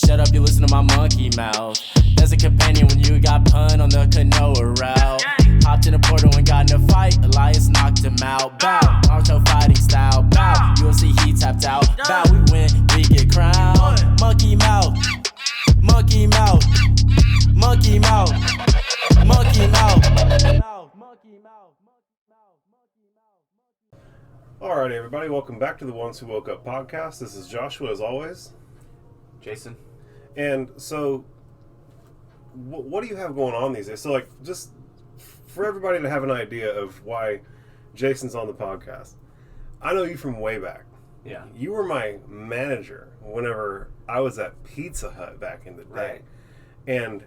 shut up, you listen to my monkey mouth. There's a companion when you got pun on the canoa route. Hopped in a portal and got in a fight, Elias knocked him out. Bow, Naruto fighting style. Bow, UFC he tapped out. Bow, we win, we get crowned. Monkey mouth, monkey mouth, monkey mouth, monkey mouth. Alright everybody, welcome back to the Ones Who Woke Up podcast. This is Joshua as always. Jason. And so, what do you have going on these days? So like, just for everybody to have an idea of why Jason's on the podcast. I know you from way back. Yeah. You were my manager whenever I was at Pizza Hut back in the day. Right. And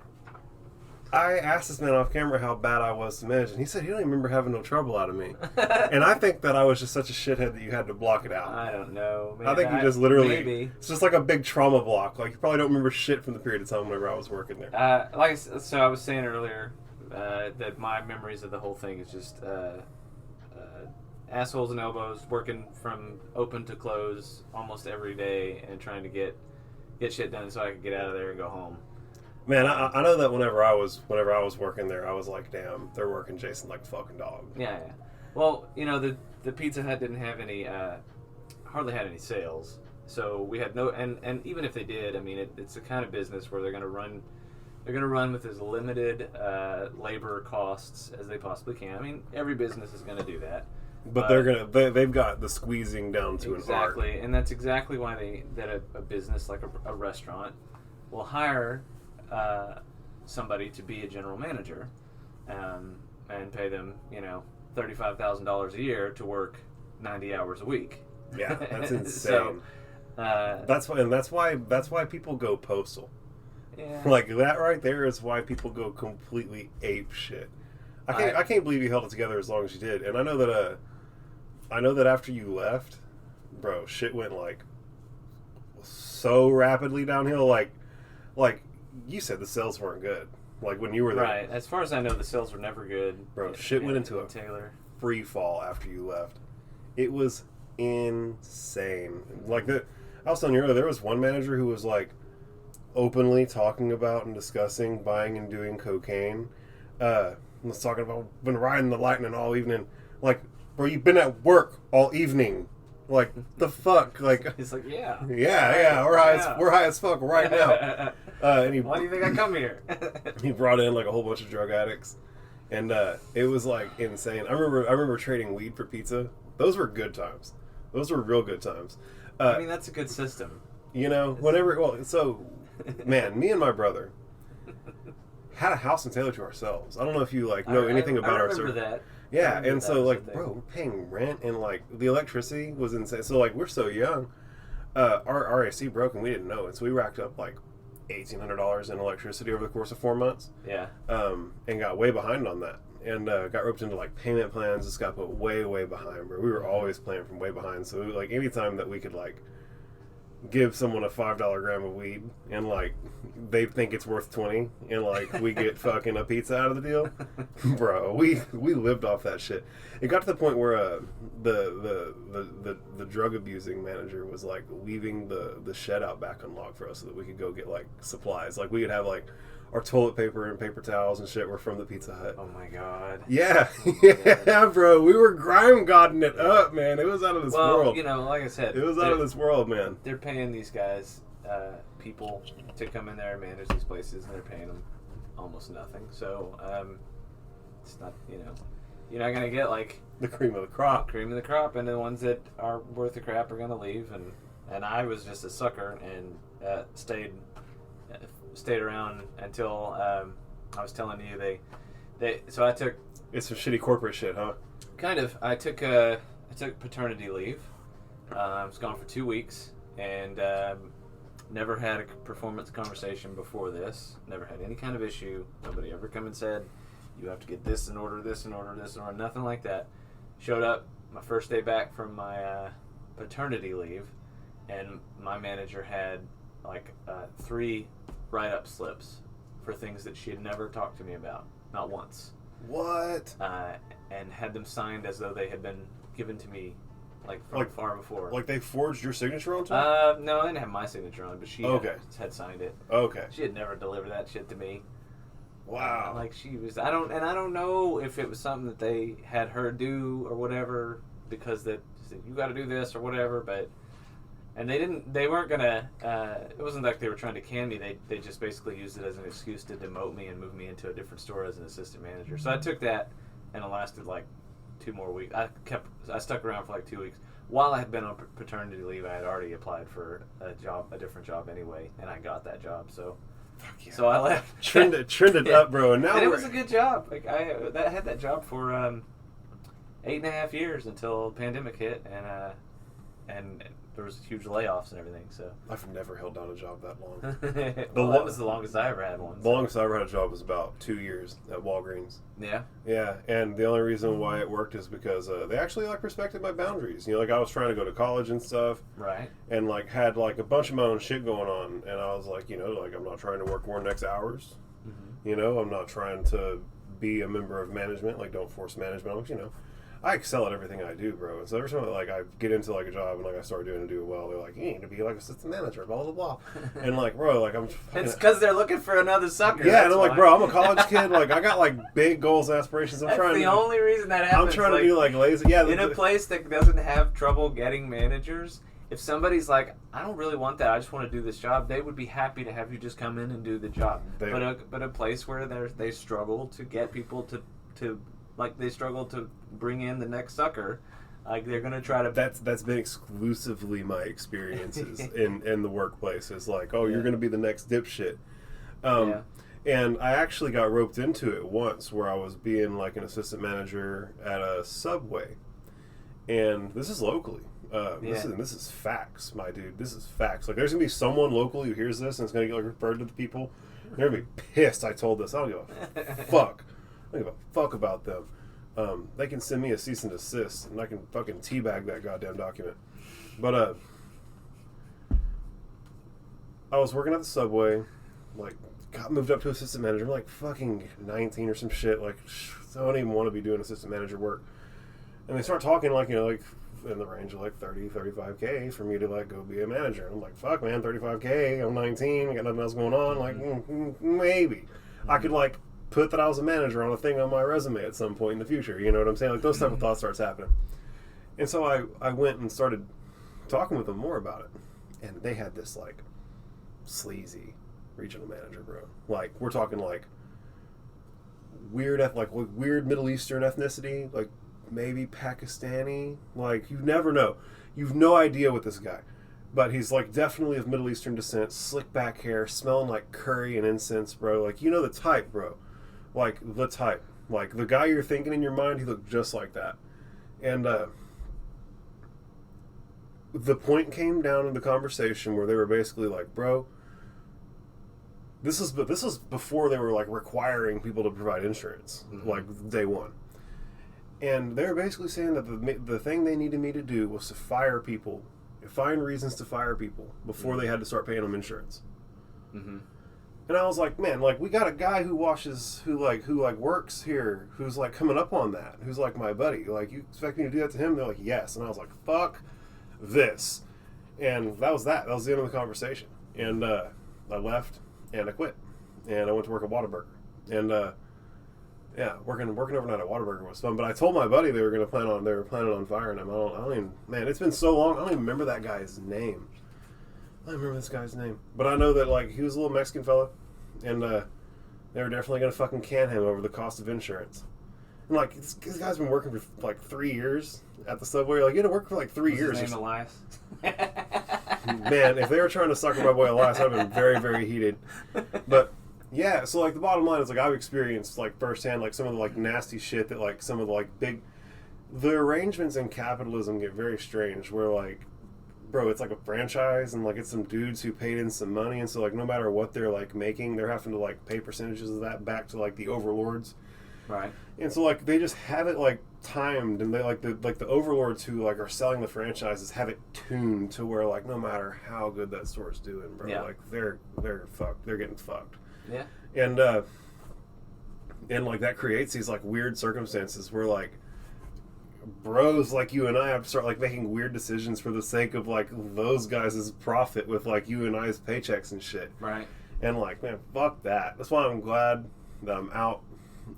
I asked this man off camera how bad I was to manage, and he said he don't even remember having no trouble out of me. And I think that I was just such a shithead that you had to block it out. I don't know. I think you just literally... Maybe. It's just like a big trauma block. Like, you probably don't remember shit from the period of time whenever I was working there. So I was saying earlier that my memories of the whole thing is just assholes and elbows, working from open to close almost every day and trying to get shit done so I could get out of there and go home. Man, I know that whenever I was working there, I was like, damn, they're working Jason like a fucking dog. Yeah. Well, you know, the Pizza Hut didn't have any, hardly had any sales. So we had no, and even if they did, I mean, it's the kind of business where they're going to run with as limited labor costs as they possibly can. I mean, every business is going to do that. But they've got the squeezing down to an art. Exactly, and that's exactly why a business like a restaurant will hire somebody to be a general manager and pay them, $35,000 a year to work 90 hours a week. Yeah, that's insane. So, that's why people go postal. Yeah. Like that right there is why people go completely ape shit. I can't believe you held it together as long as you did. And I know that after you left, bro, shit went like so rapidly downhill. Like you said, the sales weren't good. Like when you were there, right? As far as I know, the sales were never good. Bro, shit went into a free fall after you left. It was insane. Like I was telling you earlier, there was one manager who was like openly talking about and discussing buying and doing cocaine. Was talking about been riding the lightning all evening. Like, bro, you've been at work all evening. Like, the fuck? Like, he's like, yeah, we're high as fuck right now. And why do you think I come here? He brought in like a whole bunch of drug addicts, and it was like insane. I remember trading weed for pizza. Those were good times. Those were real good times. I mean, that's a good system. Man, me and my brother had a house in Taylor to ourselves. I don't know if you know anything about our service. I remember that. Yeah, and so bro, we're paying rent and like the electricity was insane. So like we're so young, our AC broke and we didn't know it. So we racked up like $1,800 in electricity over the course of 4 months. Yeah. And got way behind on that, and got roped into like payment plans. Just got put way behind, bro. We were always playing from way behind. So like anytime that we could like give someone a $5 gram of weed and like they think it's worth 20 and like we get fucking a pizza out of the deal, bro, we lived off that shit. It got to the point where the drug abusing manager was like leaving the shed out back unlocked for us so that we could go get like supplies. Like we could have like our toilet paper and paper towels and shit were from the Pizza Hut. Oh my god. Yeah. Yeah, bro. We were grime godding it up, man. It was out of this world. Like I said, it was out of this world, man. They're paying these guys, people, to come in there and manage these places, and they're paying them almost nothing. So, it's not, you're not going to get like the cream of the crop. And the ones that are worth the crap are going to leave. And I was just a sucker and stayed around until I was telling you so I took... It's some shitty corporate shit, huh? Kind of. I took paternity leave. I was gone for 2 weeks and never had a performance conversation before this. Never had any kind of issue. Nobody ever come and said, you have to get this in order, nothing like that. Showed up my first day back from my paternity leave, and my manager had like 3 write-up slips for things that she had never talked to me about, not once. What? And had them signed as though they had been given to me like from far before. Like they forged your signature onto it? No, I didn't have my signature on it, but she had signed it. Okay. She had never delivered that shit to me. Wow. Like she was, I don't know if it was something that they had her do or whatever, because that you got to do this or whatever, but. And they weren't gonna. It wasn't like they were trying to can me. They just basically used it as an excuse to demote me and move me into a different store as an assistant manager. So I took that, and it lasted like 2 more weeks. I stuck around for like 2 weeks. While I had been on paternity leave, I had already applied for a different job anyway, and I got that job. So, yeah. So I left. Trended up, bro, and now it was a good job. Like I had that job for 8.5 years until the pandemic hit, and there was huge layoffs and everything. So I've never held down a job that long. That was the longest I ever had one. The longest I ever had a job was about 2 years at Walgreens. Yeah. Yeah, and the only reason why it worked is because they actually like respected my boundaries. You know, like I was trying to go to college and stuff. Right. And like had like a bunch of my own shit going on, and I was like, you know, like I'm not trying to work more next hours. Mm-hmm. You know, I'm not trying to be a member of management. Like, don't force management. You know. I excel at everything I do, bro. And so every time like I get into like a job and like I start doing it well, they're like, you need to be like assistant manager, blah blah blah. And like, bro, like I'm. It's because they're looking for another sucker. Yeah, and I'm like, bro, I'm a college kid. Like I got like big goals, aspirations. That's the only reason that happens. I'm trying to be like lazy. Yeah, in a place that doesn't have trouble getting managers. If somebody's like, I don't really want that, I just want to do this job, they would be happy to have you just come in and do the job. But a place where they struggle to get people to like they struggle to bring in the next sucker, like they're gonna try to. That's been exclusively my experiences in the workplace. Is like, oh, you're gonna be the next dipshit. And I actually got roped into it once, where I was being like an assistant manager at a Subway, and this is locally. This is facts, my dude. This is facts. Like, there's gonna be someone locally who hears this and it's gonna get like referred to the people. They're gonna be pissed. I told this. I don't give a fuck. I don't give a fuck about them. They can send me a cease and desist, and I can fucking teabag that goddamn document. But I was working at the Subway, like got moved up to assistant manager. I'm like fucking 19 or some shit. Like, I don't even want to be doing assistant manager work. And they start talking like, you know, like in the range of like 35K for me to like go be a manager. And I'm like, fuck, man, 35K. I'm 19. I got nothing else going on. Like, maybe I could like put that I was a manager on a thing on my resume at some point in the future. You know what I'm saying? Like, those type of thoughts starts happening. And so I went and started talking with them more about it. And they had this like sleazy regional manager, bro. Like, we're talking like weird Middle Eastern ethnicity, like maybe Pakistani. Like, you never know. You've no idea with this guy. But he's like definitely of Middle Eastern descent, slick back hair, smelling like curry and incense, bro. Like, you know the type, bro. Like, the type. Like, the guy you're thinking in your mind, he looked just like that. And the point came down in the conversation where they were basically like, bro, this is before they were like requiring people to provide insurance, like day one. And they were basically saying that the thing they needed me to do was to fire people, find reasons to fire people before they had to start paying them insurance. Mm-hmm. And I was like, man, like, we got a guy who works here, who's like coming up on that, who's like my buddy. Like, you expect me to do that to him? They're like, yes. And I was like, fuck this. And that was that. That was the end of the conversation. And I left and I quit. And I went to work at Whataburger. And yeah, working overnight at Whataburger was fun. But I told my buddy they were planning on firing him. I don't even, man, it's been so long. I don't even remember that guy's name. I don't remember this guy's name. But I know that like he was a little Mexican fella, and they were definitely gonna fucking can him over the cost of insurance. And like this guy's been working for like 3 years at the Subway. Like, you had to work for like 3 years. His name Elias? Man, if they were trying to sucker my boy Elias, I'd have been very, very heated. But yeah, so like the bottom line is like I've experienced like firsthand like some of the like nasty shit that like some of the like the arrangements in capitalism get very strange, where like, bro, it's like a franchise and like it's some dudes who paid in some money, and so like no matter what they're like making, they're having to like pay percentages of that back to like the overlords. Right. And so like they just have it like timed, and they like the overlords who like are selling the franchises have it tuned to where like no matter how good that store's doing, bro, like they're fucked. They're getting fucked. Yeah. And like that creates these like weird circumstances where like bros like you and I have to start like making weird decisions for the sake of like those guys' profit with like you and I's paychecks and shit. Right. And like, man, fuck that. That's why I'm glad that I'm out.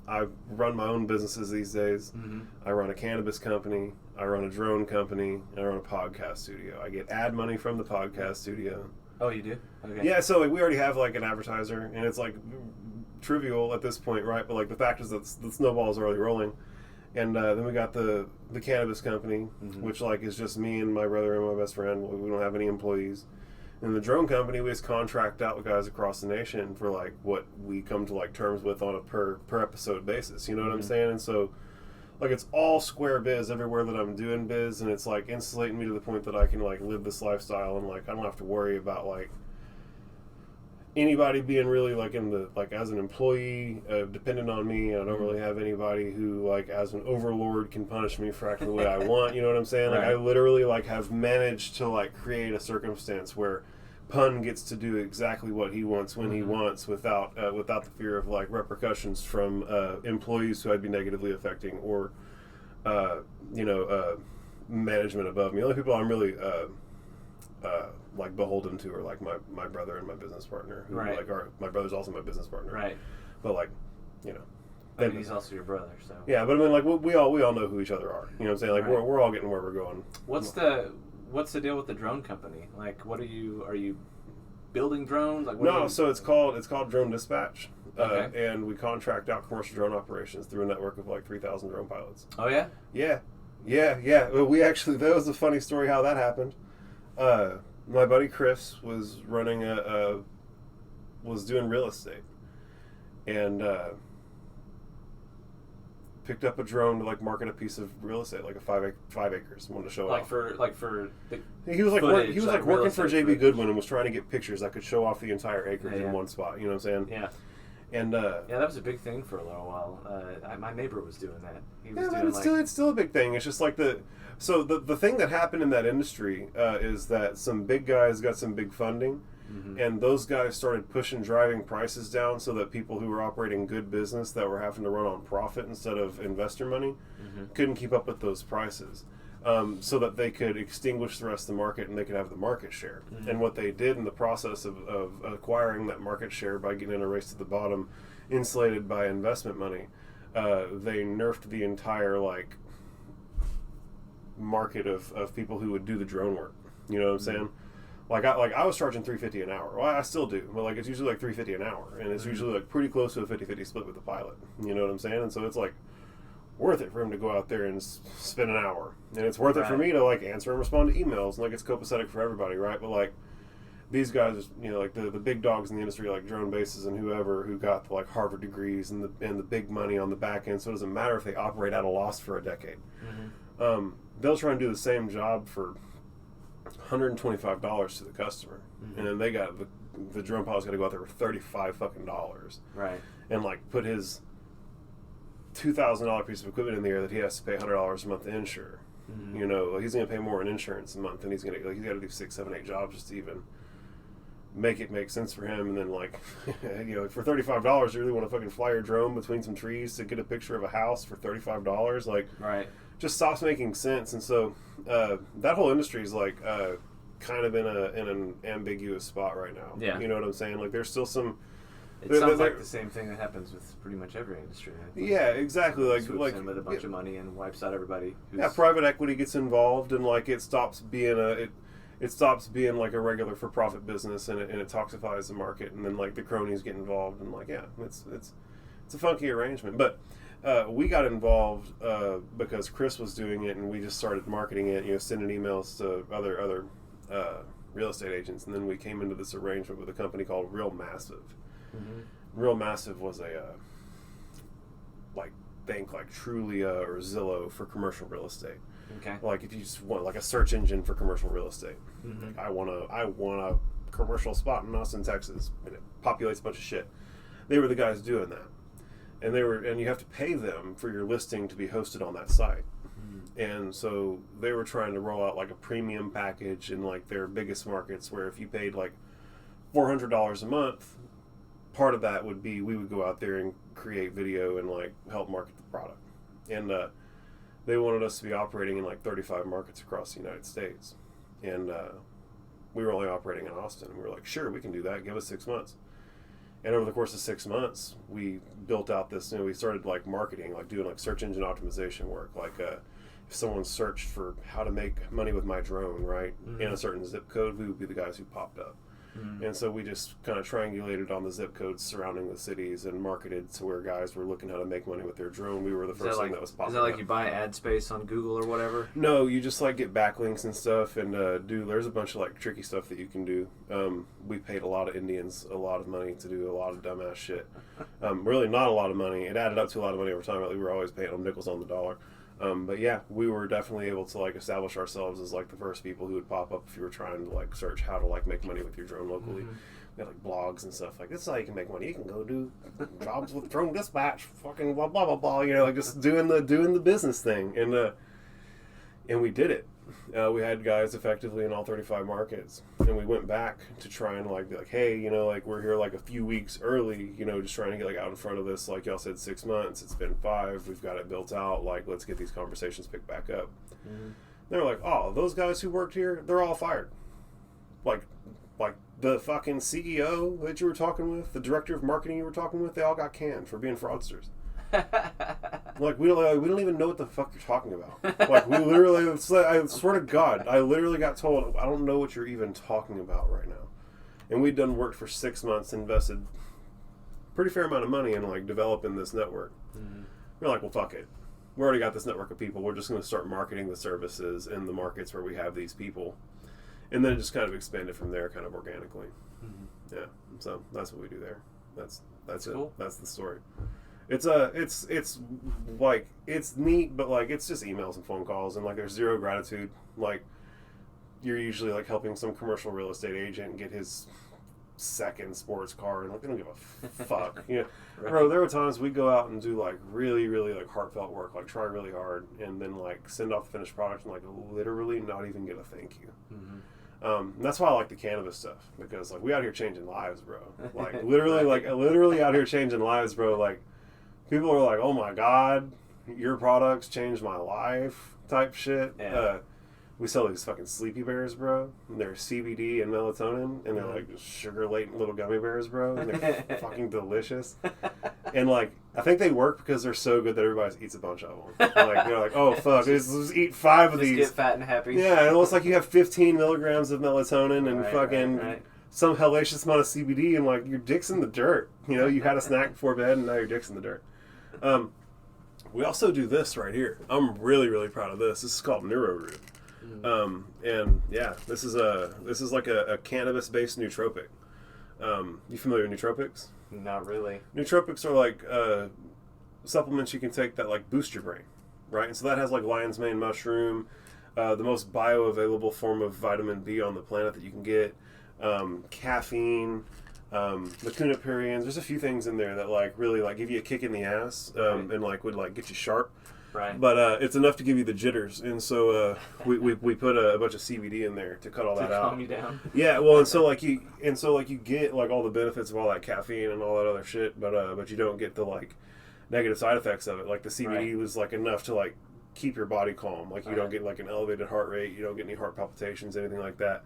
I run my own businesses these days. Mm-hmm. I run a cannabis company. I run a drone company. And I run a podcast studio. I get ad money from the podcast studio. Oh, you do? Okay. Yeah, so like we already have like an advertiser, and it's like trivial at this point, right? But like the fact is that the snowball is already rolling. And then we got the cannabis company, Mm-hmm. which like is just me and my brother and my best friend. We don't have any employees. And the drone company, we just contract out with guys across the nation for like what we come to like terms with on a per episode basis. You know what I'm saying? And so like it's all square biz everywhere that I'm doing biz, and it's like insulating me to the point that I can like live this lifestyle, and like I don't have to worry about like anybody being really like in the like as an employee dependent on me. And I don't really have anybody who like as an overlord can punish me for acting the way I want. You know what I'm saying? Like Right. I literally like have managed to like create a circumstance where Pun gets to do exactly what he wants when he wants without the fear of like repercussions from employees who I'd be negatively affecting, or management above me. The only people I'm really like beholden to are like my brother and my business partner, who Right. like are my brother's also my business partner, Right. But like, you know, I mean, he's also your brother, so. yeah. But I mean, like we all know who each other are. You know what I'm saying? Like Right. we're all getting where we're going. What's the deal with the drone company? Like, are you building drones? Like, No, so it's called Drone Dispatch, Okay. and we contract out commercial drone operations through a network of like 3,000 drone pilots. Oh yeah. Yeah. Well, we actually, that was a funny story how that happened. My buddy Chris was running was doing real estate, and picked up a drone to like market a piece of real estate, like a 5 acres, wanted to show Like off. for the He was like footage, like real working for estate JB footage. Goodwin and was trying to get pictures that could show off the entire acreage Yeah, yeah. in one spot. You know what I'm saying? yeah. And Yeah, that was a big thing for a little while. My neighbor was doing that. He was yeah, doing but it's still a big thing. It's just like the thing that happened in that industry is that some big guys got some big funding, and those guys started driving prices down so that people who were operating good business that were having to run on profit instead of investor money couldn't keep up with those prices. So that they could extinguish the rest of the market and they could have the market share. And what they did in the process of acquiring that market share by getting in a race to the bottom, insulated by investment money, they nerfed the entire like market of people who would do the drone work. You know what I'm saying? I was charging $350 an hour. Well, I still do, but like it's usually like $350 an hour, and it's usually like pretty close to a 50-50 split with the pilot. You know what I'm saying? And so it's like worth it for him to go out there and spend an hour, and it's worth it for Right. me to like answer and respond to emails, and like it's copacetic for everybody, right? But like these guys, you know, like the big dogs in the industry, like Drone Bases and whoever, who got the like Harvard degrees and the big money on the back end, so it doesn't matter if they operate at a loss for a decade. They'll try and do the same job for $125 to the customer, and then they got the drone pilot's got to go out there with $35 fucking dollars, right. and like put his $2,000 piece of equipment in the air that he has to pay $100 a month to insure. You know, like he's going to pay more in insurance a month, and he's got to do 6, 7, 8 jobs just to even make it make sense for him. And then like you know, for $35, you really want to fucking fly your drone between some trees to get a picture of a house for $35? Like, Right. just stops making sense. And so that whole industry is like kind of in an ambiguous spot right now. Yeah. You know what I'm saying? Like there's still some. It sounds like the same thing that happens with pretty much every industry. Yeah, exactly. Someone Like swoops in with a bunch of money and wipes out everybody. Yeah, private equity gets involved, and like it stops being it stops being like a regular for profit business, and it toxifies the market, and then like the cronies get involved, and like it's a funky arrangement. But we got involved because Chris was doing it, and we just started marketing it. You know, sending emails to other real estate agents, and then we came into this arrangement with a company called Real Massive. Real Massive was a like Trulia or Zillow for commercial real estate. Okay. Like if you just want like a search engine for commercial real estate. Like, I want a commercial spot in Austin, Texas, and it populates a bunch of shit. They were the guys doing that, and you have to pay them for your listing to be hosted on that site. And so they were trying to roll out like a premium package in like their biggest markets, where if you paid like $400 a month, part of that would be we would go out there and create video and like help market the product. And they wanted us to be operating in like 35 markets across the United States. And we were only operating in Austin. And we were like, sure, we can do that. Give us 6 months. And over the course of 6 months, we built out this, we started like marketing, like doing like search engine optimization work. Like if someone searched for how to make money with my drone, right, in a certain zip code, we would be the guys who popped up. And so we just kind of triangulated on the zip codes surrounding the cities and marketed to where guys were looking how to make money with their drone. We were the first thing that was popping up. Is that like you buy ad space on Google or whatever? No, you just like get backlinks and stuff and there's a bunch of like tricky stuff that you can do. We paid a lot of Indians a lot of money to do a lot of dumbass shit. Really not a lot of money. It added up to a lot of money over time. We were always paying them nickels on the dollar. But yeah, we were definitely able to like establish ourselves as like the first people who would pop up if you were trying to like search how to like make money with your drone locally. We had like blogs and stuff like this is how you can make money. You can go do jobs with drone dispatch, fucking blah blah blah blah. You know, like just doing the business thing, and we did it. We had guys effectively in all 35 markets, and we went back to try and like be like, hey, you know, like we're here like a few weeks early, you know, just trying to get like out in front of this. Like y'all said, 6 months. It's been 5. We've got it built out. Like let's get these conversations picked back up. They're like, oh, those guys who worked here, they're all fired. Like the fucking CEO that you were talking with, the director of marketing you were talking with, they all got canned for being fraudsters. Like we don't even know what the fuck you're talking about. Like we literally, I swear to God, I literally got told I don't know what you're even talking about right now. And we'd done work for 6 months, invested pretty fair amount of money in like developing this network. We're like, well, fuck it. We already got this network of people. We're just going to start marketing the services in the markets where we have these people, and then just kind of expand it from there, kind of organically. Yeah. So that's what we do there. That's it. Cool. That's the story. It's like it's neat, but like it's just emails and phone calls, and like there's zero gratitude. Like you're usually like helping some commercial real estate agent get his second sports car, and like they don't give a fuck. You know, Right. Bro, there were times we go out and do like really, really like heartfelt work, like try really hard, and then like send off the finished product and like literally not even get a thank you. That's why I like the cannabis stuff, because like we out here changing lives, bro. Like literally, like literally out here changing lives, bro. Like people are like, oh my God, your products changed my life type shit. Yeah. We sell these fucking sleepy bears, bro. And they're CBD and melatonin, and they're like sugar-laden little gummy bears, bro. And they're fucking delicious. And like, I think they work because they're so good that everybody eats a bunch of them. Like they're like, oh fuck, let's eat 5 of these. Get fat and happy. Yeah, and it's like you have 15 milligrams of melatonin and fucking some hellacious amount of CBD, and like your dick's in the dirt. You know, you had a snack before bed, and now your dick's in the dirt. We also do this right here. I'm really, really proud of this. This is called NeuroRoot. And yeah, this is like a cannabis-based nootropic. You familiar with nootropics? Not really. Nootropics are like supplements you can take that like boost your brain, right? And so that has like lion's mane mushroom, the most bioavailable form of vitamin B on the planet that you can get, caffeine, lacunapurians. There's a few things in there that like really like give you a kick in the ass, and like would like get you sharp. Right. But it's enough to give you the jitters, and so we put a bunch of CBD in there to cut all that out. Calm you down. Yeah, well, and so like you get like all the benefits of all that caffeine and all that other shit, but you don't get the like negative side effects of it. Like the CBD was like enough to like keep your body calm. Like you don't get like an elevated heart rate, you don't get any heart palpitations, anything like that.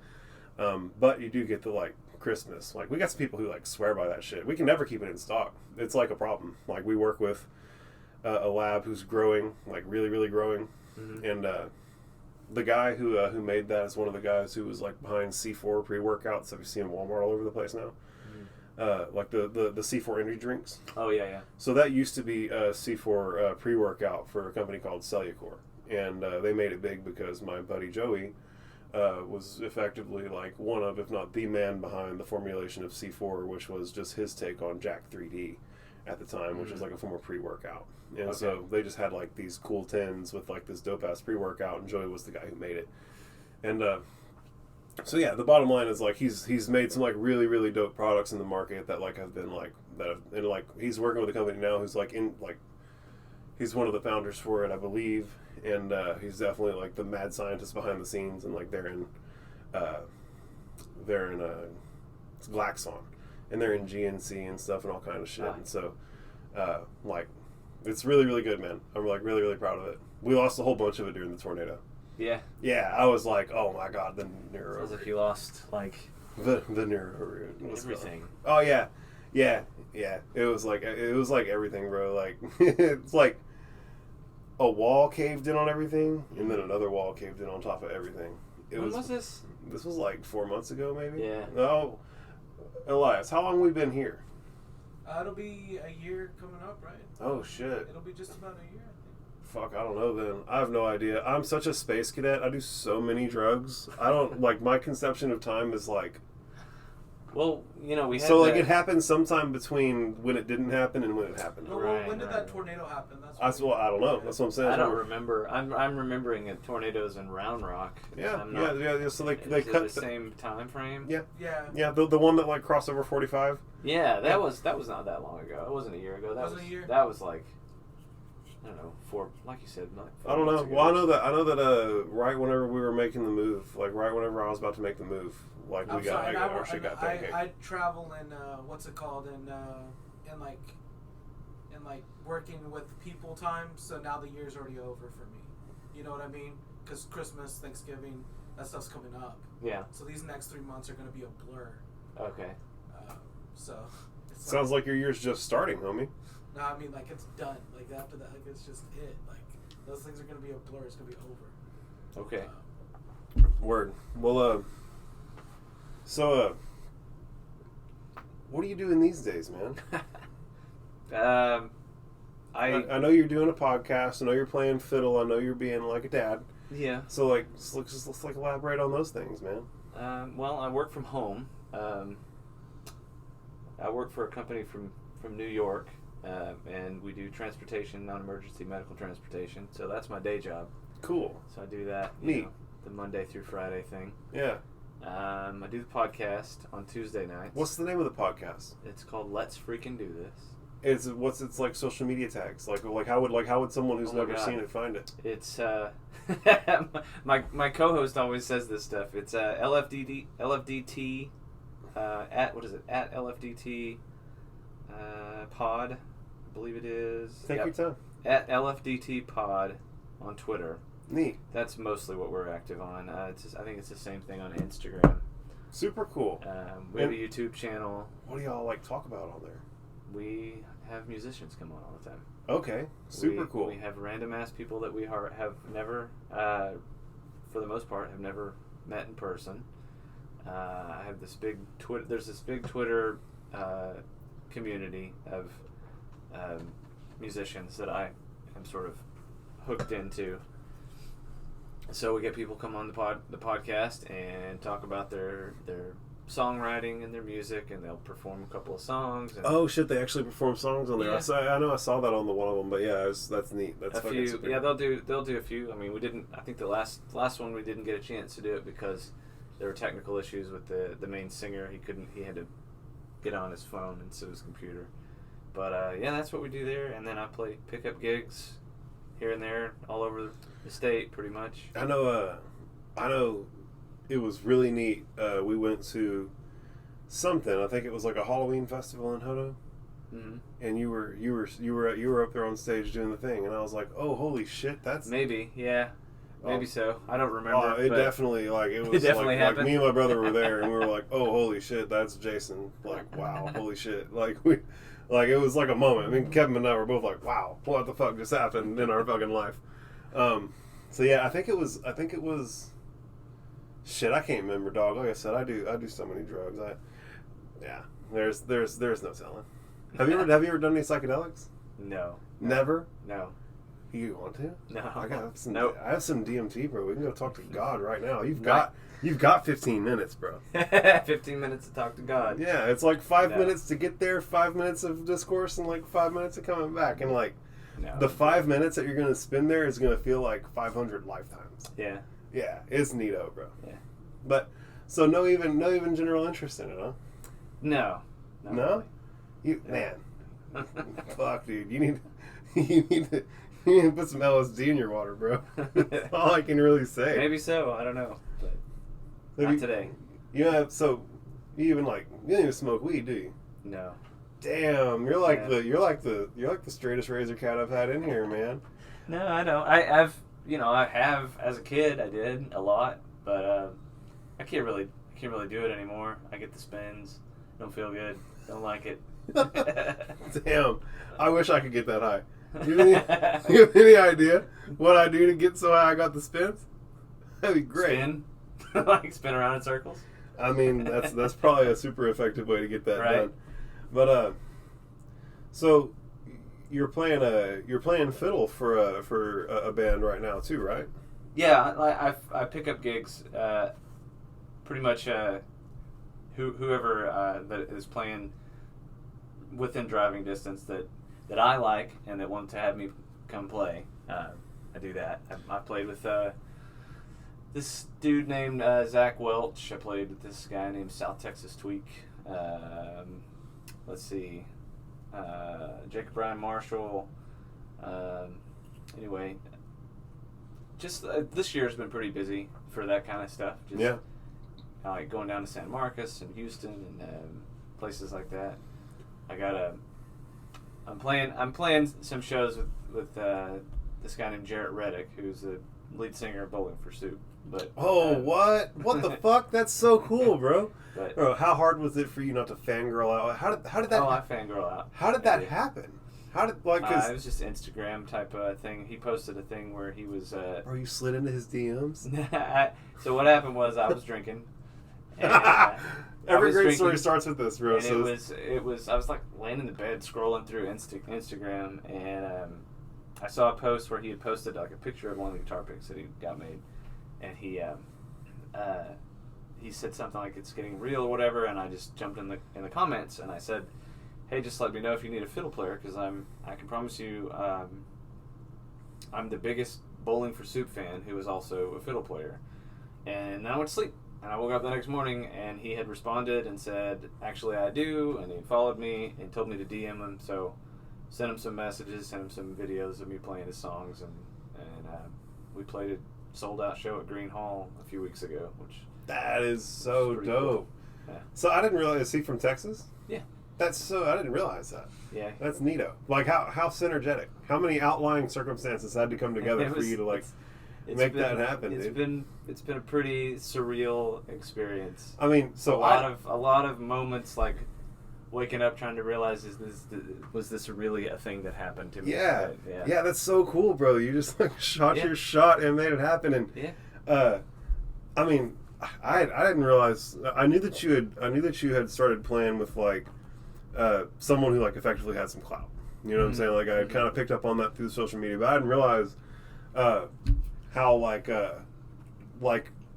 But you do get the like crispness. Like we got some people who like swear by that shit. We can never keep it in stock. It's like a problem. Like we work with a lab who's growing, like really, really growing, and the guy who made that is one of the guys who was like behind C4 pre-workouts that we see in Walmart all over the place now. Like the C4 energy drinks. Oh yeah. So that used to be a C4 pre-workout for a company called Cellucor, and they made it big because my buddy Joey was effectively like one of, if not the man behind the formulation of C4, which was just his take on Jack 3D at the time, which is like a form of pre-workout. And so they just had like these cool tins with like this dope ass pre-workout, and Joey was the guy who made it. And so yeah, the bottom line is like he's made some like really, really dope products in the market that like have been like and like he's working with a company now who's like in like he's one of the founders for it, I believe, and he's definitely like the mad scientist behind the scenes, and like they're in Glaxon, and they're in GNC and stuff and all kind of shit. And so like it's really, really good, man. I'm like really, really proud of it. We lost a whole bunch of it during the tornado. Yeah. Yeah, I was like, oh my god, the neuro. As if you lost like the neuro everything. Oh yeah. It was like everything, bro. Like it's like a wall caved in on everything, and then another wall caved in on top of everything. When was this? This was like 4 months ago, maybe. Yeah. No, Elias, how long we been here? It'll be a year coming up, right? Oh shit. It'll be just about a year, I think. Fuck, I don't know then. I have no idea. I'm such a space cadet. I do so many drugs. I don't, like, my conception of time is like... Well, you know, we had So, like, it happened sometime between when it didn't happen and when it happened. No, Right, well, when did right. that tornado happen? That's what, I don't know. That's what I'm saying. I don't remember. I'm remembering tornadoes in Round Rock. Yeah, I'm not, yeah. So, they is cut... it the same time frame? Yeah. Yeah. The one that, like, crossed over 45. Yeah, that was not that long ago. It wasn't a year ago. That Wasn't a year? That was like, I don't know, like you said, like 4 I don't know. months ago. Well, I know that right whenever we were making the move, like right whenever I was about to make the move, like I'm sorry, and our shit got pancaked. I travel in what's it called in like working with people time. So now the year's already over for me. You know what I mean? Because Christmas, Thanksgiving, that stuff's coming up. Yeah. So these next 3 months are going to be a blur. Okay. So. It's Sounds like your year's just starting, homie. No, I mean like it's done. Like after that, like it's just it. Like those things are going to be a blur. It's going to be over. Okay. Word. Well, what are you doing these days, man? I know you're doing a podcast. I know you're playing fiddle. I know you're being like a dad. Yeah. So like, let's like elaborate on those things, man. Well, I work from home. I work for a company from New York, and we do transportation, non-emergency medical transportation. So that's my day job. Cool. So I do that. Neat. Know, the Monday through Friday thing. Yeah. I do the podcast on Tuesday nights. What's the name of the podcast? It's called Let's Freaking Do This. It's like social media tags. Like how would someone who's Oh my never God. seen it find it? It's my co-host always says this stuff. It's LFDT at what is it? At LFDT pod, I believe it is. Take your time. At LFDT pod on Twitter. Neat. That's mostly what we're active on. I think it's the same thing on Instagram. Super cool. We have a YouTube channel. What do y'all like talk about on there? We have musicians come on all the time. Okay. Super cool. We have random ass people that we have never, for the most part, have never met in person. I have this big Twitter. There's this big Twitter community of musicians that I am sort of hooked into. So we get people come on the podcast and talk about their songwriting and their music, and they'll perform a couple of songs. And oh shit! They actually perform songs on there. Yeah. I know I saw that on the one of them, but yeah, that's neat. That's a fucking few. super. Yeah, they'll do a few. I mean, we didn't. I think the last one we didn't get a chance to do it because there were technical issues with the main singer. He had to get on his phone instead of his computer. But yeah, that's what we do there. And then I play pickup gigs here and there all over the state, pretty much. I know. It was really neat. We went to something. I think it was like a Halloween festival in Hodo. Mm-hmm. And you were up there on stage doing the thing, and I was like, oh, holy shit, that's Maybe, yeah. Maybe so. I don't remember. It but definitely it was definitely like happened. me and my brother were there, and we were like, oh, holy shit, that's Jason. Like, wow, holy shit. Like it was like a moment. I mean, Kevin and I were both like, wow, what the fuck just happened in our fucking life. So yeah, I think it was. Shit, I can't remember, dog. Like I said, I do so many drugs. There's no telling. Have you ever done any psychedelics? No. Never. No. You want to? No. I got some. Nope. I have some DMT, bro. We can go talk to God right now. You've got 15 minutes, bro. 15 minutes to talk to God. Yeah, it's like 5 No. minutes to get there, 5 minutes of discourse, and like 5 minutes of coming back, and like No. the 5 minutes that you're gonna spend there is gonna feel like 500 lifetimes. Yeah. Yeah, it's neato, bro. Yeah. But so no even general interest in it, huh? No. Not No? really. You Yeah. man, fuck, dude. You need to put some LSD in your water, bro. That's all I can really say. Maybe so. I don't know. But not today. You don't even smoke weed, do you? No. Damn, you're like Yeah. the straightest razor cat I've had in here, man. No, I don't. I have as a kid. I did a lot, but I can't really do it anymore. I get the spins. Don't feel good. Don't like it. Damn, I wish I could get that high. You have any idea what I do to get so high I got the spins? That'd be great. Spin, like spin around in circles. I mean, that's probably a super effective way to get that done. But so you're playing fiddle for a band right now too, right? Yeah, I pick up gigs. Pretty much whoever that is playing within driving distance that I like and that want to have me come play. I do that. I played with this dude named Zach Welch. I played with this guy named South Texas Tweak. Let's see. Jacob Brian Marshall. Anyway, just this year's been pretty busy for that kind of stuff. Just, like going down to San Marcos and Houston and places like that. I'm playing some shows with this guy named Jarrett Reddick, who's the lead singer of Bowling for Soup. But what the fuck? That's so cool, bro. But, bro, how hard was it for you not to fangirl out? How did that? Oh, I fangirl out. How did that happen? How did it was just Instagram type of thing. He posted a thing where he was. Bro, you slid into his DMs. So what happened was I was drinking. And, Every great story starts with this, bro. And it was. I was like laying in the bed scrolling through Instagram, and I saw a post where he had posted like a picture of one of the guitar picks that he got made, and he said something like it's getting real or whatever, and I just jumped in the comments and I said, hey, just let me know if you need a fiddle player because I can promise you I'm the biggest Bowling for Soup fan who is also a fiddle player, and then I went to sleep. And I woke up the next morning, and he had responded and said, actually, I do. And he followed me and told me to DM him. So sent him some messages, sent him some videos of me playing his songs. And we played a sold-out show at Green Hall a few weeks ago. That is so dope. Cool. Yeah. So I didn't realize, is he from Texas? Yeah. I didn't realize that. Yeah. That's neato. Like, how synergetic. How many outlying circumstances had to come together for you to, like... make that happen, dude. It's been a pretty surreal experience. I mean, so a lot of moments like waking up trying to realize was this really a thing that happened to me? Yeah, that's so cool, bro. You just like shot your shot and made it happen. And I mean, I didn't realize. I knew that you had started playing with like someone who like effectively had some clout. You know what I'm saying? Like I had kind of picked up on that through social media, but I didn't realize. How like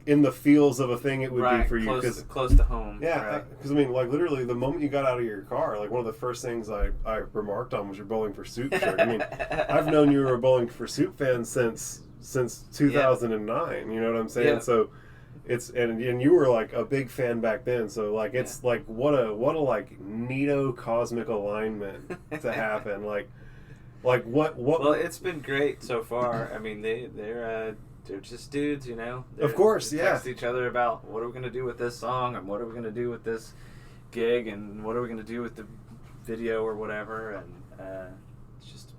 in the feels of a thing it would be for you close to home. Yeah, because I mean, like literally, the moment you got out of your car, like one of the first things I remarked on was your Bowling for Soup shirt. I mean, I've known you were a Bowling for Soup fan since 2009. You know what I'm saying? Yeah. So it's and you were like a big fan back then. So like it's like what a like neato cosmic alignment to happen. Like what? Well, it's been great so far. I mean, they're just dudes, you know. Of course, they text each other about what are we going to do with this song, and what are we going to do with this gig, and what are we going to do with the video or whatever. And it's just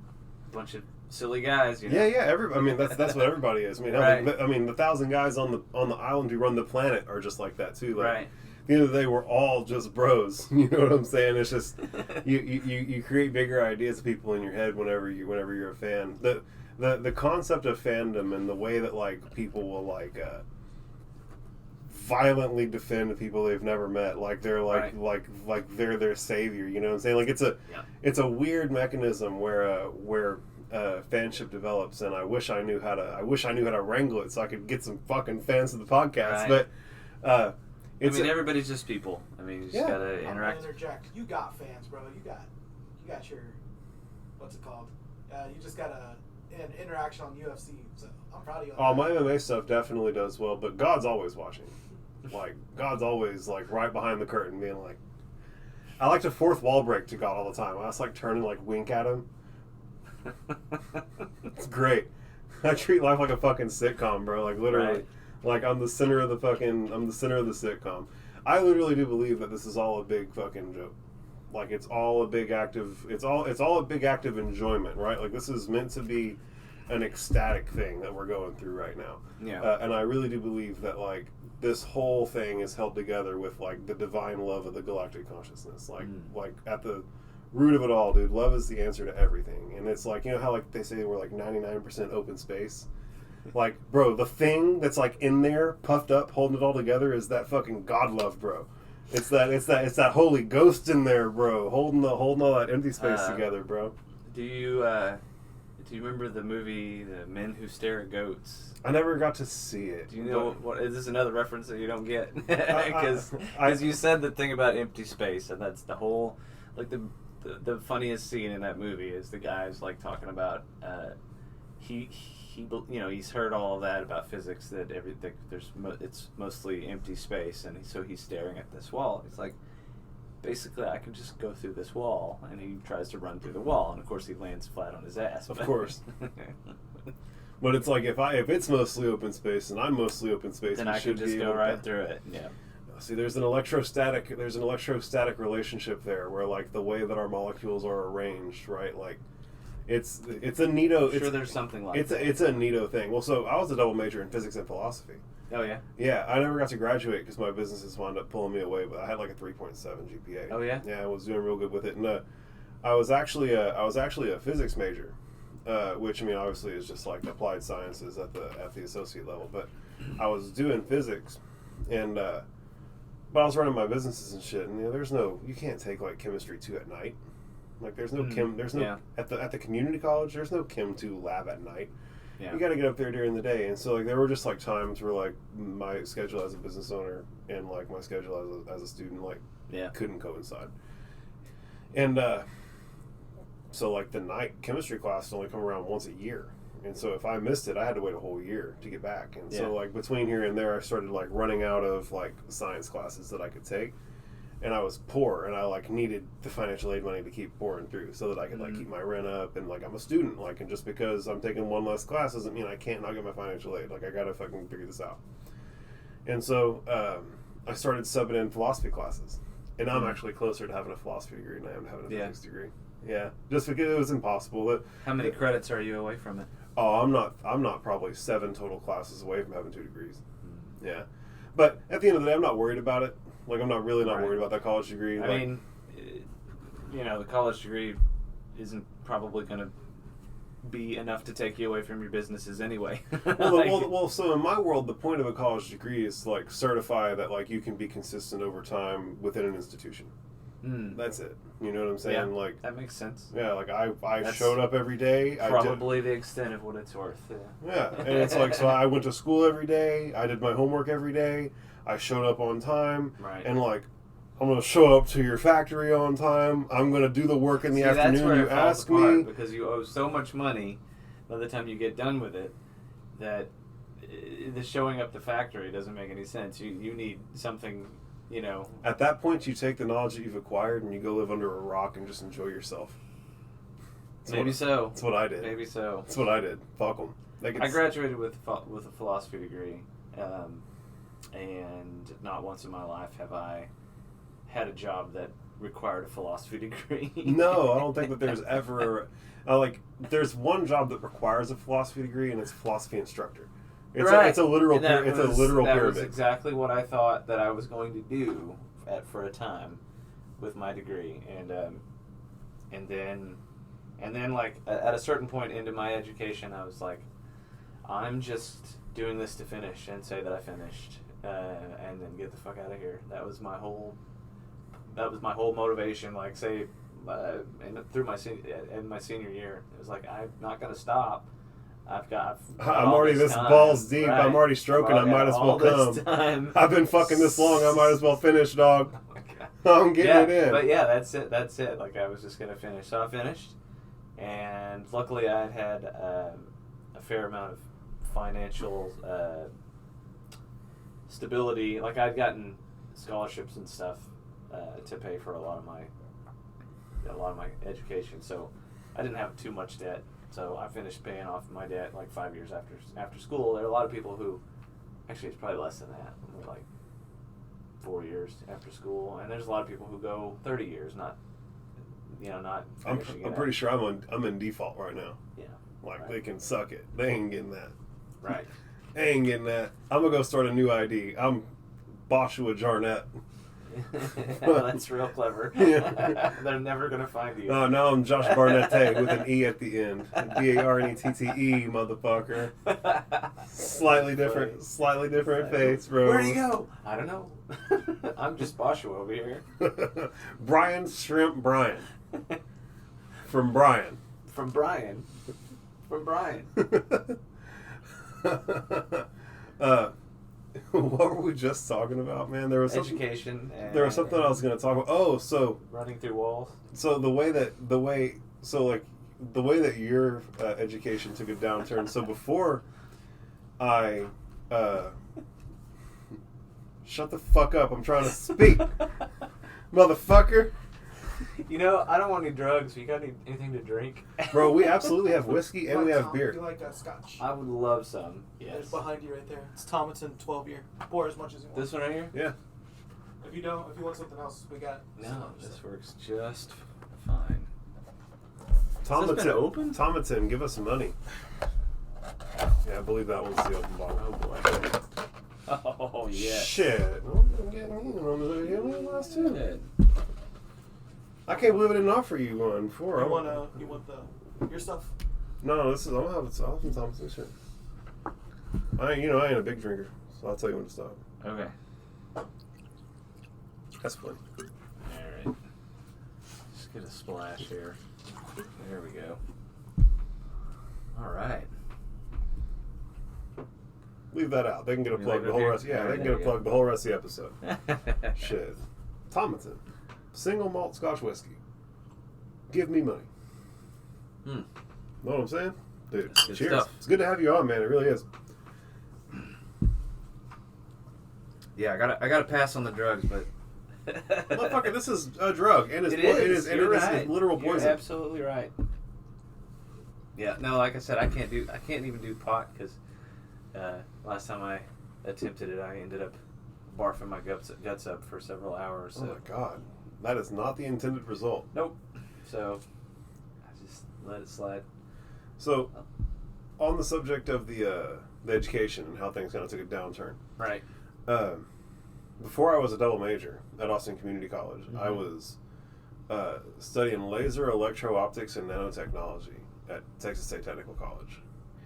a bunch of silly guys, you know. Yeah. I mean, that's what everybody is. I mean, I mean, the 1,000 guys on the island who run the planet are just like that too. Like, right. At the end of the day, we're all just bros. You know what I'm saying? It's just you create bigger ideas of people in your head whenever you're a fan. The concept of fandom and the way that like people will like violently defend the people they've never met, like they're like they're their savior. You know what I'm saying? Like it's a weird mechanism where fanship develops, and I wish I knew how to wrangle it so I could get some fucking fans to the podcast, right. But. I mean, everybody's just people. I mean, you just gotta interact. I'm gonna interject. You got fans, bro. You got your, what's it called? You just got an interaction on UFC. So I'm proud of you. Oh, my MMA stuff definitely does well, but God's always watching. Like God's always like right behind the curtain, being like, I like to fourth wall break to God all the time. I just like turn and like wink at him. It's great. I treat life like a fucking sitcom, bro. Like literally. Right. Like I'm the center of the sitcom. I literally do believe that this is all a big fucking joke. Like it's all a big act of enjoyment, right? Like this is meant to be an ecstatic thing that we're going through right now. Yeah. And I really do believe that like this whole thing is held together with like the divine love of the galactic consciousness. Like at the root of it all, dude, love is the answer to everything. And it's like, you know how like they say we're like 99% open space? Like, bro, the thing that's like in there, puffed up, holding it all together is that fucking God love, bro. It's that Holy Ghost in there, bro, holding all that empty space together, bro. Do you remember the movie The Men Who Stare at Goats? I never got to see it. Do you know what? Is this another reference that you don't get? Because you said the thing about empty space, and that's the whole like the funniest scene in that movie is the guy's like talking about he he's heard all of that about physics, that everything it's mostly empty space, and so he's staring at this wall. It's like, basically I can just go through this wall, and he tries to run through the wall, and of course he lands flat on his ass. Of course. But it's like if it's mostly open space and I'm mostly open space, then I should just go right through it. Yeah. See, there's an electrostatic relationship there, where like the way that our molecules are arranged, right? Like it's a neato. Sure, there's something like that. It's a neato thing. Well, so I was a double major in physics and philosophy. Oh yeah. Yeah, I never got to graduate because my businesses wound up pulling me away, but I had like a 3.7 GPA. Oh yeah. Yeah, I was doing real good with it, and I was actually a physics major, which I mean obviously is just like applied sciences at the associate level, but I was doing physics, and but I was running my businesses and shit, and you can't take like chemistry 2 at night. Like there's no at the community college, there's no Chem 2 lab at night. Yeah. You got to get up there during the day, and so like there were just like times where like my schedule as a business owner and like my schedule as a student like couldn't coincide, and so like the night chemistry class only come around once a year, and so if I missed it, I had to wait a whole year to get back, and so like between here and there, I started like running out of like science classes that I could take. And I was poor, and I like needed the financial aid money to keep pouring through, so that I could like keep my rent up, and like I'm a student, like, and just because I'm taking one less class doesn't mean I can't not get my financial aid. Like I gotta fucking figure this out. And so I started subbing in philosophy classes, and I'm actually closer to having a philosophy degree than I am to having a physics degree. Yeah, just because it was impossible. How many credits are you away from it? Oh, I'm not probably 7 total classes away from having 2 degrees. Yeah, but at the end of the day, I'm not worried about it. Like, I'm not worried about that college degree. I mean, the college degree isn't probably going to be enough to take you away from your businesses anyway. Well, so in my world, the point of a college degree is to, like, certify that, like, you can be consistent over time within an institution. That's it. You know what I'm saying? Yeah, like that makes sense. Yeah, like, I showed up every day. Probably the extent of what it's worth. Yeah, and it's like, so I went to school every day. I did my homework every day. I showed up on time, and like, I'm going to show up to your factory on time. I'm going to do the work in the afternoon. That's where you ask me, because you owe so much money by the time you get done with it that the showing up the factory doesn't make any sense. You need something, At that point, you take the knowledge that you've acquired and you go live under a rock and just enjoy yourself. So. That's what I did. Maybe so. That's what I did. Fuck them. I graduated with a philosophy degree. And not once in my life have I had a job that required a philosophy degree. No, I don't think that there's ever... there's one job that requires a philosophy degree, and it's philosophy instructor. It's a literal pyramid. That was exactly what I thought that I was going to do for a time with my degree. And then like at a certain point into my education, I was like, I'm just doing this to finish and say that I finished. And then get the fuck out of here. That was my whole motivation. Like, say, through my senior year, it was like, I'm not gonna stop. I'm already this balls deep. Right? I'm already stroking. I might as well come. I've been fucking this long. I might as well finish, dog. Oh my God. I'm getting it in. But yeah, that's it. Like, I was just gonna finish. So I finished, and luckily I had a fair amount of financial stability. Like, I'd gotten scholarships and stuff to pay for a lot of my education, so I didn't have too much debt. So I finished paying off my debt like 5 years after school. There are a lot of people who, actually it's probably less than that, like 4 years after school, and there's a lot of people who go 30 years not finishing I'm pretty sure I'm in default right now. Yeah. Like, they can suck it. They ain't getting that. Right. They ain't getting that. I'm going to go start a new ID. I'm Boshua Jarnett. That's real clever. Yeah. They're never going to find you. Now I'm Josh Barnette with an E at the end. B-A-R-N-E-T-T-E, motherfucker. Slightly different face, bro. Where'd he go? I don't know. I'm just Boshua over here. Brian Shrimp Brian. From Brian. From Brian. From Brian. What were we just talking about, man? There was Education. There was something I was going to talk about. Oh, so running through walls. So the way that your education took a downturn. So before I shut the fuck up, I'm trying to speak, motherfucker. You know, I don't want any drugs. You got anything to drink? Bro, we absolutely have whiskey and we have beer. You like that scotch? I would love some. It's Yes. behind you right there. It's Tomlinson 12-year. Pour as much as you want. This one right here? Yeah. If you don't, if you want something else, we got. No, this works just fine. Tomlinson, been open? Tomlinson, give us some money. Yeah, I believe that one's the open bottle. Oh boy. Oh yeah. Shit. Well, I'm getting on the last two. Good. I can't believe I didn't offer you one before. You want your stuff? No, this is. I'll have some Tomlinson shit. I ain't a big drinker, so I'll tell you when to stop. Okay. That's funny. All right. Just get a splash here. There we go. All right. Leave that out. They can get a You plug leave the it whole here? rest. Yeah, All they right, can there get a you plug the whole rest of the episode. Shit. Tomlinson, single malt Scotch whiskey. Give me money. Hmm. Know what I'm saying? Dude, That's good cheers. stuff. It's good to have you on, man. It really is. Yeah, I gotta pass on the drugs, but Motherfucker, this is a drug, and it's It is. and You're it is right. literal poison. You're absolutely right. Yeah, no, like I said, I can't even do pot because last time I attempted it, I ended up barfing my guts up for several hours. Oh So. my god, that is not the intended result. Nope. So I just let it slide. So, on the subject of the education and how things kind of took a downturn. Right. Before I was a double major at Austin Community College, Mm-hmm. I was studying laser electro-optics and nanotechnology at Texas State Technical College.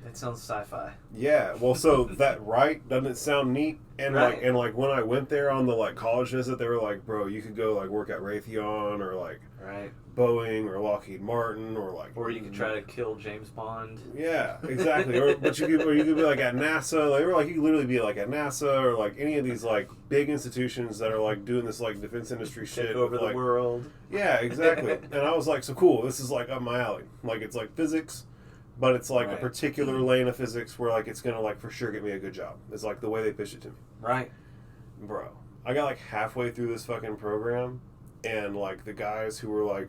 That sounds sci-fi. Yeah, well, so that doesn't it sound neat? And Right. like when I went there on the college visit, they were like, "Bro, you could go work at Raytheon or Right. Boeing or Lockheed Martin or Or you could try to kill James Bond. Yeah, exactly. or you could be at NASA. They were you could literally be at NASA or any of these big institutions that are doing this defense industry shit Take over with, the world. Yeah, exactly. And I was so cool. This is up my alley. It's physics, but it's a Right. particular lane of physics where it's gonna for sure get me a good job. It's the way they pitched it to me. Right. Bro, I got halfway through this fucking program, and the guys who were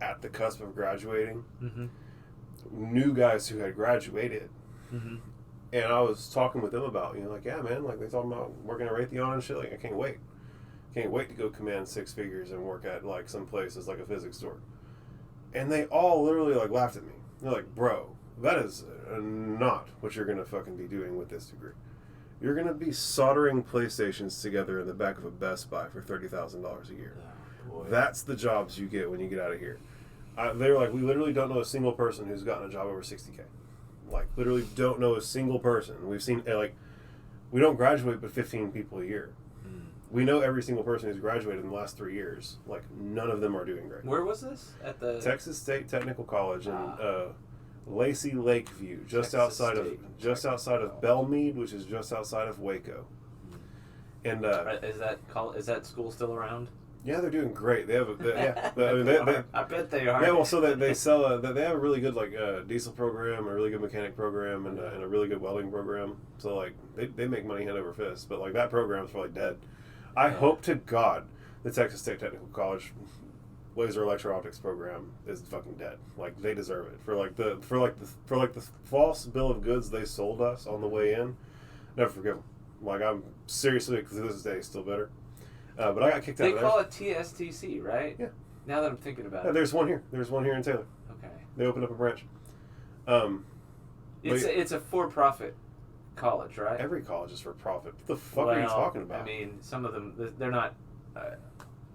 at the cusp of graduating, Mm-hmm. new guys who had graduated. Mm-hmm. And I was talking with them about, yeah, man, they talking about working at Raytheon and shit. I can't wait. Can't wait to go command six figures and work at some place as a physics store. And they all literally laughed at me. They're like, bro, that is not what you're gonna fucking be doing with this degree. You're gonna be soldering PlayStations together in the back of a Best Buy for $30,000 a year. Oh, boy. That's the jobs you get when you get out of here. They were we literally don't know a single person who's gotten a job over $60K. Literally don't know a single person. We've seen, we don't graduate but 15 people a year. Mm. We know every single person who's graduated in the last 3 years. None of them are doing great. Where was this? At the Texas State Technical College in Lacey Lakeview, just Texas outside State of Technical Belmead, which is just outside of Waco. And is that school still around? yeah, they're doing great. They have they I bet they are. yeah, well, so they sell they have a really good diesel program, a really good mechanic program, and a really good welding program. So they make money hand over fist. But that program's probably dead. I hope to God the Texas State Technical College laser electro-optics program is fucking dead. They deserve it for the false bill of goods they sold us on the way in. Never forgive them. I'm seriously, because to this day still bitter. But I got kicked out They of call it TSTC, right? Yeah. Now that I'm thinking about Yeah, it. there's one here. There's one here in Taylor. Okay. They opened up a branch. It's a for-profit college, right? Every college is for profit. What the fuck are you talking about? I mean, some of them, they're not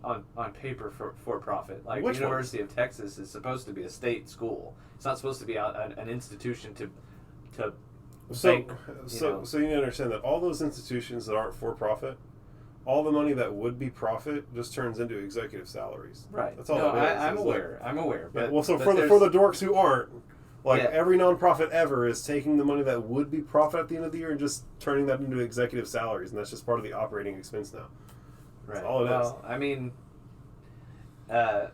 on paper for profit. Like Which the University of Texas is supposed to be a state school. It's not supposed to be an institution to so bank, so you need to understand that all those institutions that aren't for profit, all the money that would be profit just turns into executive salaries. Right. That's all No, it is. I'm It's aware. I'm aware. Yeah, But well, so but for the dorks who aren't, like Yeah. every nonprofit ever is taking the money that would be profit at the end of the year and just turning that into executive salaries, and that's just part of the operating expense now. right. all it is. Well, I mean, but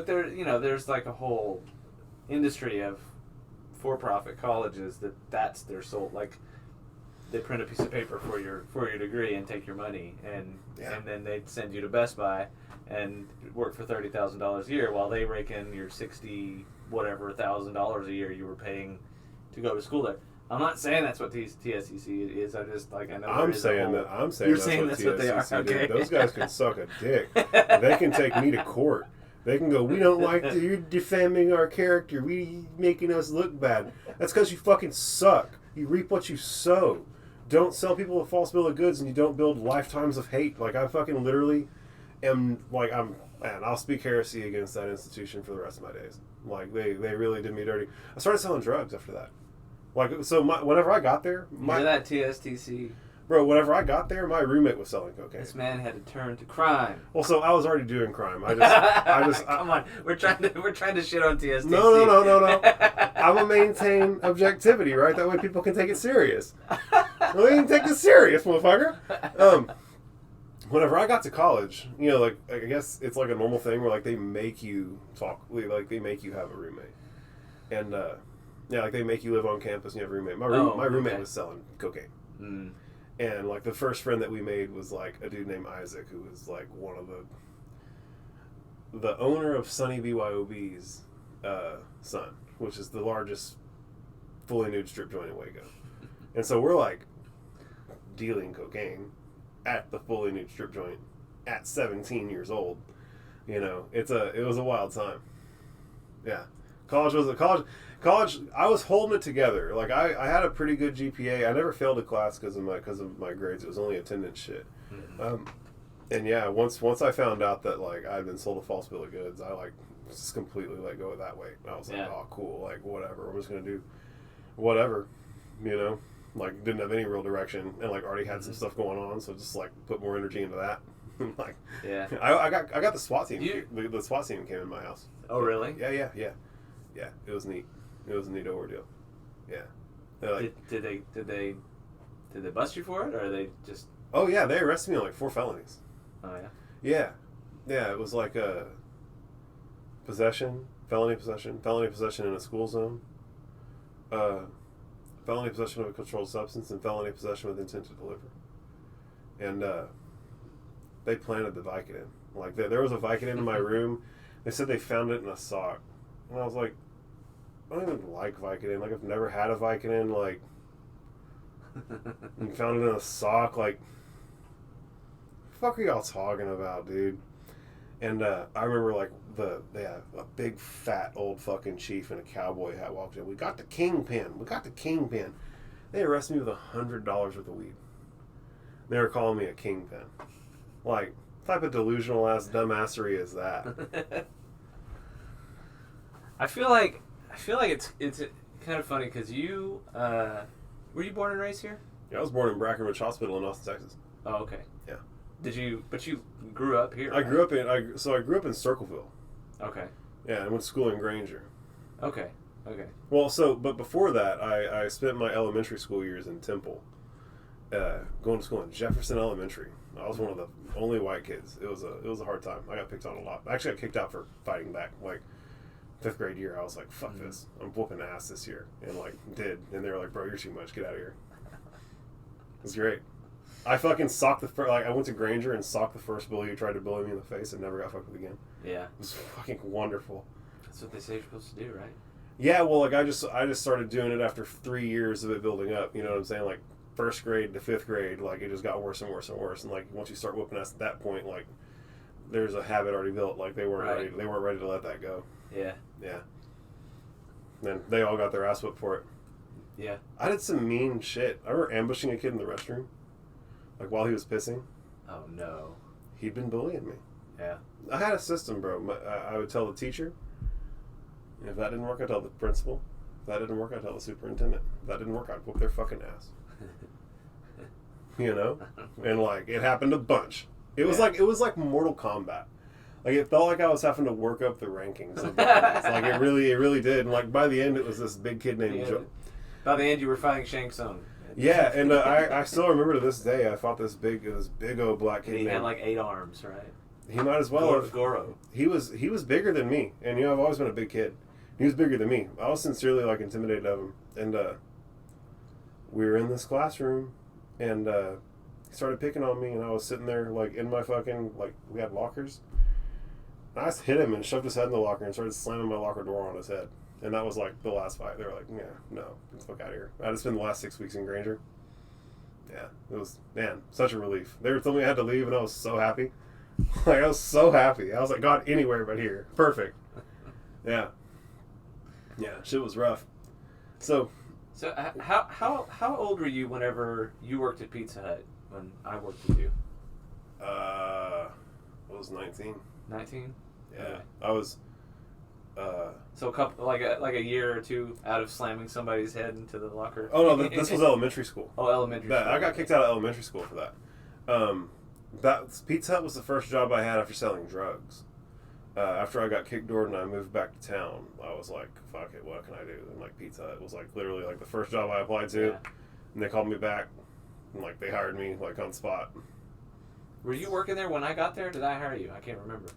there's like a whole industry of for-profit colleges that's their sole, like they print a piece of paper for your degree and take your money and then they send you to Best Buy and work for $30,000 a year while they rake in your $60,000 a year you were paying to go to school there. I'm not saying that's what TSCC is. I just I know. I'm saying that's what they are. TSCC did. Okay. Those guys can suck a dick. They can take me to court. They can go, we don't like that. You're defaming our character. We making us look bad. That's because you fucking suck. You reap what you sow. Don't sell people a false bill of goods, and you don't build lifetimes of hate. Like I fucking literally am. Like I'll speak heresy against that institution for the rest of my days. Like they really did me dirty. I started selling drugs after that. Like so, whenever I got there, You're that TSTC. Bro, whenever I got there, my roommate was selling cocaine. This man had to turn to crime. Well, so I was already doing crime. I just Come on, we're trying to shit on TSTC. No. I'm gonna maintain objectivity, right? That way people can take it serious. Well, you can take this serious, motherfucker. Whenever I got to college, like I guess it's like a normal thing where like they make you talk, like they make you have a roommate, and like they make you live on campus and you have a roommate. My roommate was selling cocaine. Mm. And like the first friend that we made was like a dude named Isaac, who was like one of the owner of Sunny BYOB's son, which is the largest fully nude strip joint in Waco. And so we're like dealing cocaine at the fully nude strip joint at 17 years old. It was a wild time. Yeah, college. I was holding it together. Like I had a pretty good GPA. I never failed a class because of my grades. It was only attendance shit. Mm-hmm. And yeah, once I found out that like I'd been sold a false bill of goods, I like just completely let go of that weight. And I was like, oh cool, like whatever. I'm just gonna do whatever, Like didn't have any real direction and like already had some stuff going on, so just like put more energy into that. Like I got the SWAT team. The SWAT team came in my house. Oh really? Yeah. It was neat. It was a neat ordeal. Yeah. Like, did they bust you for it, or are they just? Oh yeah, they arrested me on like 4 felonies. Oh yeah. Yeah. It was like felony possession in a school zone, felony possession of a controlled substance, and felony possession with intent to deliver. And they planted the Vicodin. Like there was a Vicodin in my room. They said they found it in a sock, and I was like, I don't even like Vicodin. Like, I've never had a Vicodin. Like, and found it in a sock. Like, what the fuck are y'all talking about, dude? And I remember, like, they have a big, fat, old fucking chief in a cowboy hat walked in. We got the kingpin. They arrested me with $100 worth of weed. They were calling me a kingpin. Like, what type of delusional-ass dumbassery is that? I feel like it's kind of funny because you were you born and raised here? Yeah, I was born in Brackenridge Hospital in Austin, Texas. Oh, okay. Yeah. But you grew up here? I grew up in Circleville. Okay. Yeah, I went to school in Granger. Okay. Well, but before that, I spent my elementary school years in Temple, going to school in Jefferson Elementary. I was one of the only white kids. It was a hard time. I got picked on a lot. I actually got kicked out for fighting back. Like 5th grade year, I was like, fuck this. I'm whooping ass this year. And like, did. And they were like, bro, you're too much. Get out of here. It was great. I fucking socked I went to Granger and socked the first bully who tried to bully me in the face and never got fucked with again. Yeah. It was fucking wonderful. That's what they say you're supposed to do, right? Yeah, well, like I just started doing it after 3 years of it building up. You know what I'm saying? Like 1st grade to 5th grade, like it just got worse and worse and worse. And like once you start whooping ass at that point, like there's a habit already built. Like they weren't ready to let that go. Yeah. Yeah. And they all got their ass whipped for it. Yeah. I did some mean shit. I remember ambushing a kid in the restroom, like while he was pissing. Oh no. He'd been bullying me. Yeah. I had a system, bro. I would tell the teacher. If that didn't work, I'd tell the principal. If that didn't work, I'd tell the superintendent. If that didn't work, I'd whoop their fucking ass. You know? And like, it happened a bunch. It was like Mortal Kombat. Like, it felt like I was having to work up the rankings of violence. Like, it really did. And like, by the end, it was this big kid named Joe. By the end, you were fighting Shang Tsung. Yeah, and I still remember to this day, I fought this big old black kid. And he had like 8 arms, right? He might as well have. Goro. He was bigger than me, and you know I've always been a big kid. He was bigger than me. I was sincerely like intimidated of him, and we were in this classroom, and he started picking on me, and I was sitting there like in my fucking like we had lockers. And I just hit him and shoved his head in the locker and started slamming my locker door on his head, and that was like the last fight. They were like, "Yeah, no, get the fuck out of here." I had to spend the last 6 weeks in Granger. Yeah, it was such a relief. They were telling me I had to leave, and I was so happy. Like, I was so happy. I was like, God, anywhere but here. Perfect. Yeah. Yeah, shit was rough. So how old were you whenever you worked at Pizza Hut when I worked with you? I was 19. 19? Yeah. I was so a couple like a year or two out of slamming somebody's head into the locker. Oh no, this was elementary school. Oh, elementary school. I got kicked out of elementary school for that. That Pizza Hut was the first job I had after selling drugs. After I got kicked doored and I moved back to town, I was like, fuck it, what can I do? And like Pizza Hut was like literally like the first job I applied to. Yeah. And they called me back and like they hired me like on the spot. Were you working there when I got there? Did I hire you? I can't remember.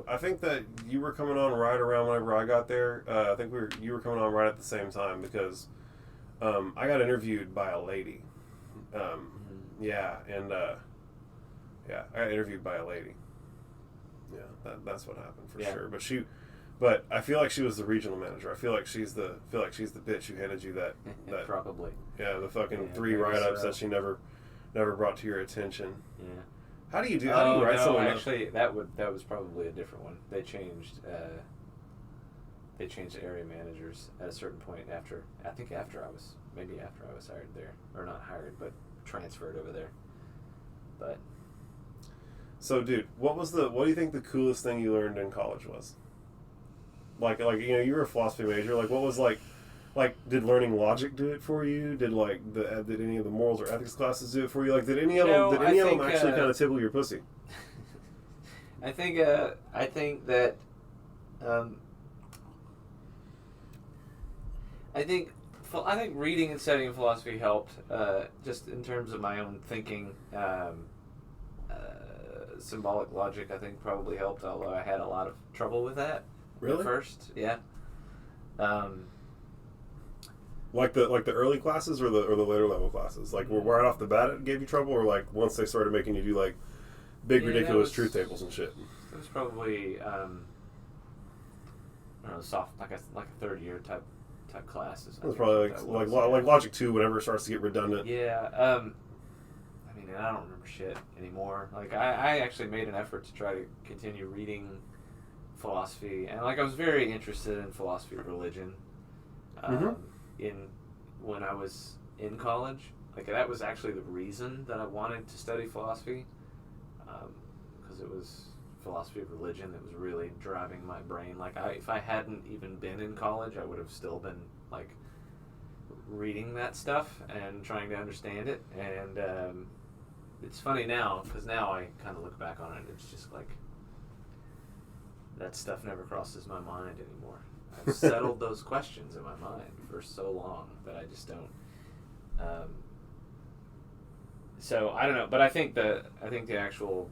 I think that you were coming on right around whenever I got there. I think you were coming on right at the same time because I got interviewed by a lady. Yeah, and yeah, I got interviewed by a lady. Yeah, that's what happened for sure. But I feel like she was the regional manager. I feel like she's the bitch who handed you that probably. Yeah, the fucking 3 write-ups that she never brought to your attention. Yeah. How do you write someone up? Actually, that was probably a different one. They changed area managers at a certain point after I was hired there, or not hired, but transferred over there. But so, dude, what do you think the coolest thing you learned in college was? Like you know, you were a philosophy major. Like, what was like did learning logic do it for you? Did did any of the morals or ethics classes do it for you? Like, did any of them actually kind of tickle your pussy? I think that I think reading and studying philosophy helped, just in terms of my own thinking. Symbolic logic, I think, probably helped, although I had a lot of trouble with that. Really? At first, yeah. Like the early classes or the later level classes? Like, were right off the bat it gave you trouble, or like once they started making you do like big ridiculous truth tables and shit? It was probably I don't know, soft, like a third year type classes. It was probably like Logic 2 whenever it starts to get redundant. Yeah. I mean, I don't remember shit anymore. Like, I actually made an effort to try to continue reading philosophy, and like I was very interested in philosophy of religion. When I was in college, like that was actually the reason that I wanted to study philosophy, because it was philosophy of religion that was really driving my brain. Like, if I hadn't even been in college, I would have still been like reading that stuff and trying to understand it. And it's funny now, because now I kind of look back on it, it's just like that stuff never crosses my mind anymore. I've settled those questions in my mind for so long that I just don't. So I don't know, but I think the actual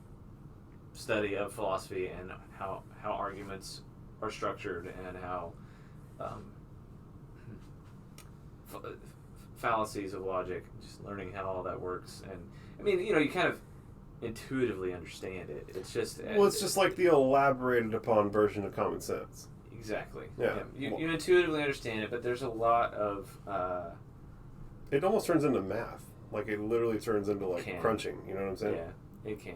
study of philosophy and how arguments are structured and how fallacies of logic, just learning how all that works, and I mean, you know, you kind of intuitively understand it. It's just it's just like the elaborated upon version of common sense. Exactly. Yeah. You intuitively understand it, but there's a lot of it almost turns into math. Like, it literally turns into like crunching. You know what I'm saying? Yeah, it can.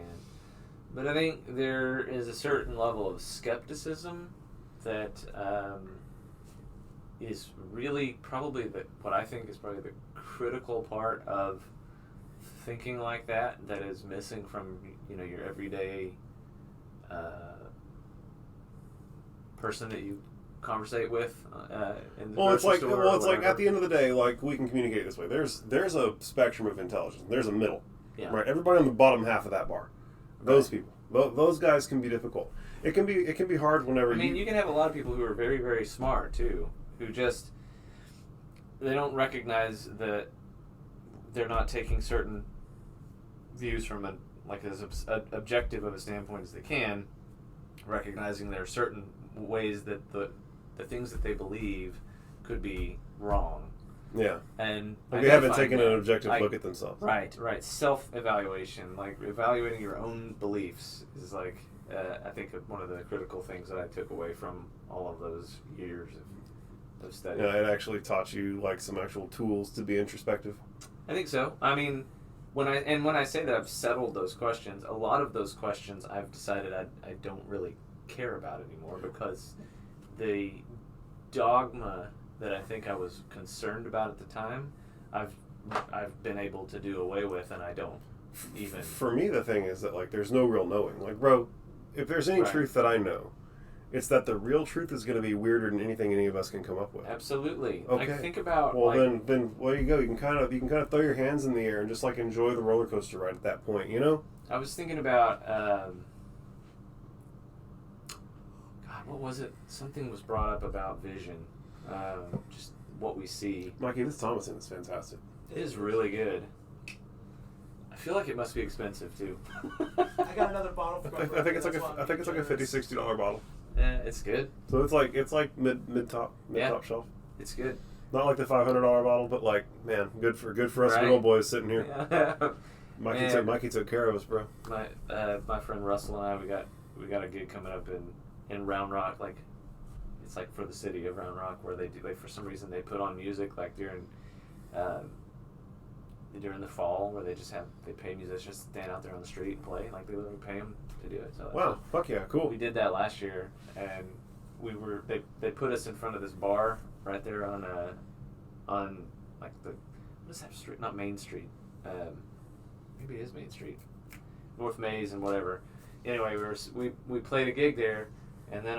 But I think there is a certain level of skepticism that is really probably what I think is probably the critical part of thinking like that is missing from your everyday person that you conversate with in the grocery store. It's like at the end of the day, like, we can communicate this way. There's a spectrum of intelligence. There's a middle, right? Everybody on the bottom half of that bar, those people, those guys can be difficult. It can be hard whenever. You can have a lot of people who are very, very smart too, who just they don't recognize that they're not taking certain views from as objective of a standpoint as they can, recognizing there are certain ways that the things that they believe could be wrong. Yeah. And they haven't taken an objective look at themselves. Right. Self-evaluation, like evaluating your own beliefs is I think one of the critical things that I took away from all of those years of study. Yeah, it actually taught you like some actual tools to be introspective. I think so. I mean, when I say that I've settled those questions, a lot of those questions I've decided I don't really care about anymore, because the dogma that I think I was concerned about at the time, I've been able to do away with, and I don't even. For me, the thing is that, like, there's no real knowing. Like, bro, if there's any truth that I know, it's that the real truth is going to be weirder than anything any of us can come up with. Absolutely. Okay. Like, think about. Well, then there you go. You can kind of throw your hands in the air and just like enjoy the roller coaster ride at that point. You know. I was thinking about. What was it? Something was brought up about vision. Just what we see. Mikey, this Thomason is fantastic. It is really good. I feel like it must be expensive too. I got another bottle. I think it's like a $50-$60 bottle. Yeah, it's good. So it's like mid top shelf. It's good. Not like the $500 bottle, but like, man, good for us good old boys sitting here. Yeah. Mikey took care of us, bro. My friend Russell and I, we got a gig coming up in Round Rock, like it's like for the city of Round Rock, where they do, like, for some reason they put on music like during the fall, where they pay musicians to stand out there on the street and play, like they literally pay them to do it. So wow, fuck yeah, cool. We did that last year, and they put us in front of this bar right there on like the, what is that street? Not Main Street. Maybe it is Main Street, North Maze and whatever. Anyway, we played a gig there. And then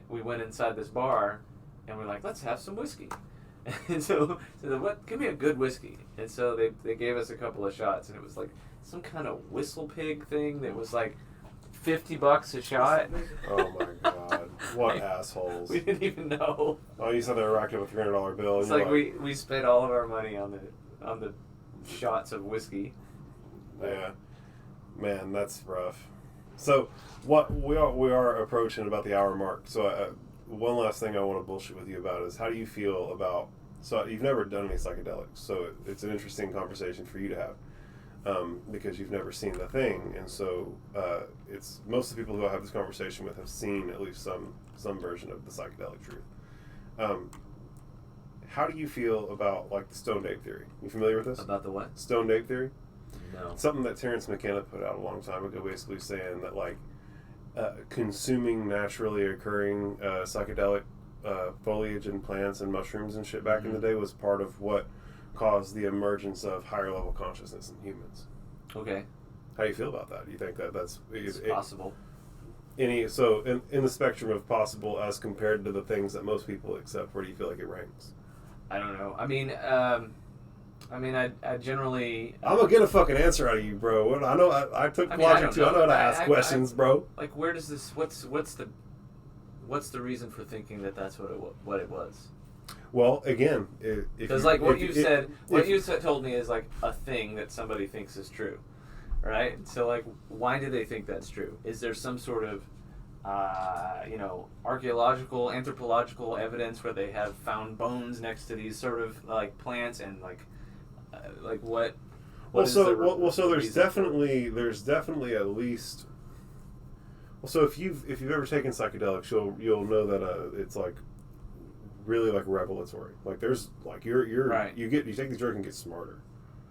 we went inside this bar, and we're like, let's have some whiskey. And so what? Give me a good whiskey. And so they gave us a couple of shots, and it was like some kind of whistle pig thing that was like $50 a shot. Oh my god, what assholes! We didn't even know. Oh, you said they racked up a $300 bill. It's like we spent all of our money on the shots of whiskey. Yeah, man, that's rough. So, what we are approaching about the hour mark. So, one last thing I want to bullshit with you about is, how do you feel about? So, you've never done any psychedelics, so it's an interesting conversation for you to have, because you've never seen the thing, and so it's most of the people who I have this conversation with have seen at least some version of the psychedelic truth. How do you feel about, like, the stoned ape theory? You familiar with this? About the what? Stoned ape theory. No. Something that Terrence McKenna put out a long time ago, basically saying that, like, consuming naturally occurring psychedelic foliage and plants and mushrooms and shit back in the day was part of what caused the emergence of higher level consciousness in humans. Okay. How do you feel about that? Do you think that that's possible? In the spectrum of possible as compared to the things that most people accept, where do you feel like it ranks? I don't know. I mean, I generally. I'm gonna get a fucking answer out of you, bro. I know I took logic too. I know how to ask questions, bro. Like, where does this? What's the reason for thinking that that's what it was? Well, again, because like what you said told me is like a thing that somebody thinks is true, right? So like, why do they think that's true? Is there some sort of archaeological, anthropological evidence where they have found bones next to these sort of like plants and like what? So there's definitely at least. Well, so if you've ever taken psychedelics, you'll know that it's like really like revelatory. Like there's like you're right. You take the drug and get smarter.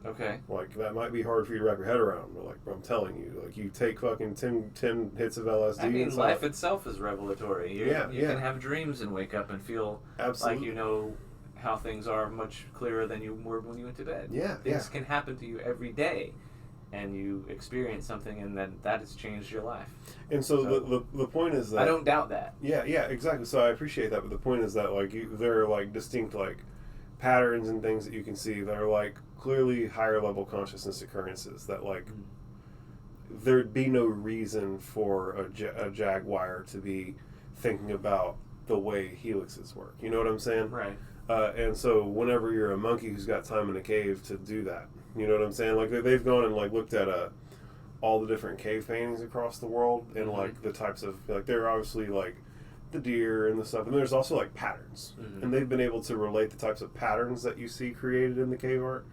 Okay. Like, that might be hard for you to wrap your head around, but, like, I'm telling you, like, you take fucking 10 hits of LSD. I mean, and life itself is revelatory. You Yeah. can have dreams and wake up and feel Absolutely. like you know how things are much clearer than you were when you went to bed. Yeah, Things can happen to you every day, and you experience something, and then that has changed your life. And so the point is that... I don't doubt that. Yeah, exactly. So I appreciate that, but the point is that, like, there are, like, distinct, like, patterns and things that you can see that are, like, clearly higher level consciousness occurrences that, like, there'd be no reason for a jaguar to be thinking about the way helixes work. You know what I'm saying? Right. And so whenever you're a monkey who's got time in a cave to do that, you know what I'm saying? Like, they've gone and, like, looked at all the different cave paintings across the world and, like, the types of, like, they're obviously, like, the deer and the stuff, and there's also, like, patterns. And they've been able to relate the types of patterns that you see created in the cave art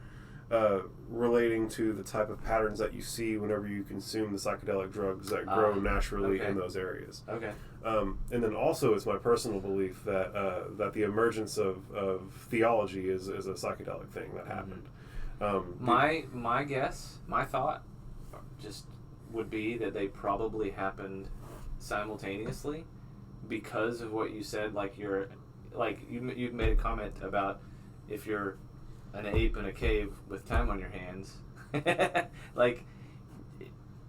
relating to the type of patterns that you see whenever you consume the psychedelic drugs that grow naturally in those areas. Okay. And then also, it's my personal belief that that the emergence of theology is a psychedelic thing that happened. My guess, my thought, just would be that they probably happened simultaneously because of what you said. Like you made a comment about if you're an ape in a cave with time on your hands, like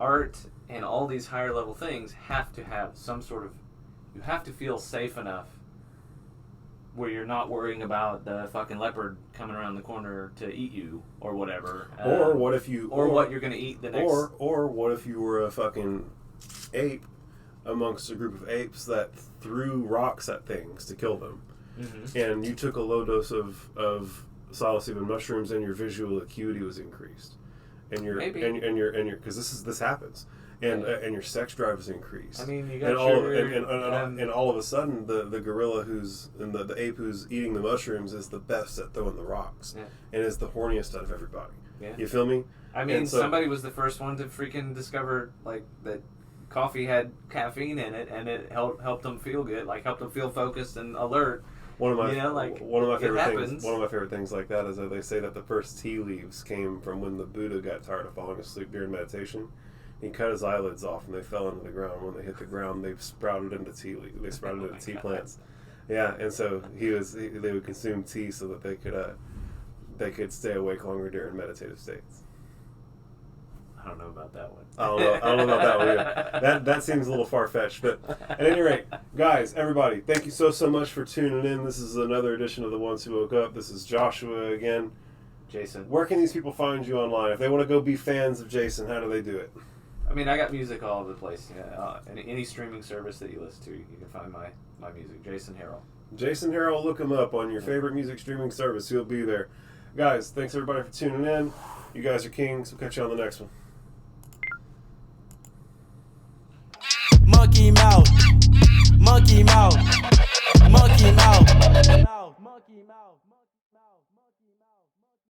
art and all these higher level things have to have some sort of, you have to feel safe enough where you're not worrying about the fucking leopard coming around the corner to eat you or whatever. Or what if you... Or what you're going to eat the next... Or what if you were a fucking ape amongst a group of apes that threw rocks at things to kill them. And you took a low dose of psilocybin mushrooms and your visual acuity was increased. And your... Maybe. And your... Because this happens. And your sex drive is increased. I mean, you got and all of a sudden, the gorilla who's and the ape who's eating the mushrooms is the best at throwing the rocks, and is the horniest out of everybody. Yeah. You feel me? I mean, somebody was the first one to freaking discover like that coffee had caffeine in it, and it helped them feel good, like helped them feel focused and alert. One of my favorite things like that is that they say that the first tea leaves came from when the Buddha got tired of falling asleep during meditation. He cut his eyelids off, and they fell into the ground. When they hit the ground, they sprouted into tea. They sprouted into tea plants. Yeah, and so they would consume tea so that they could stay awake longer during meditative states. I don't know about that one. I don't know about that one either. That seems a little far fetched, but at any rate, guys, everybody, thank you so much for tuning in. This is another edition of The Ones Who Woke Up. This is Joshua again. Jason. Where can these people find you online? If they want to go be fans of Jason, how do they do it? I mean, I got music all over the place. Yeah, any streaming service that you listen to, you can find my music. Jason Harrell. Jason Harrell, look him up on your favorite music streaming service. He'll be there. Guys, thanks everybody for tuning in. You guys are kings. We'll catch you on the next one. Monkey mouth, monkey mouth, monkey mouth, monkey mouth.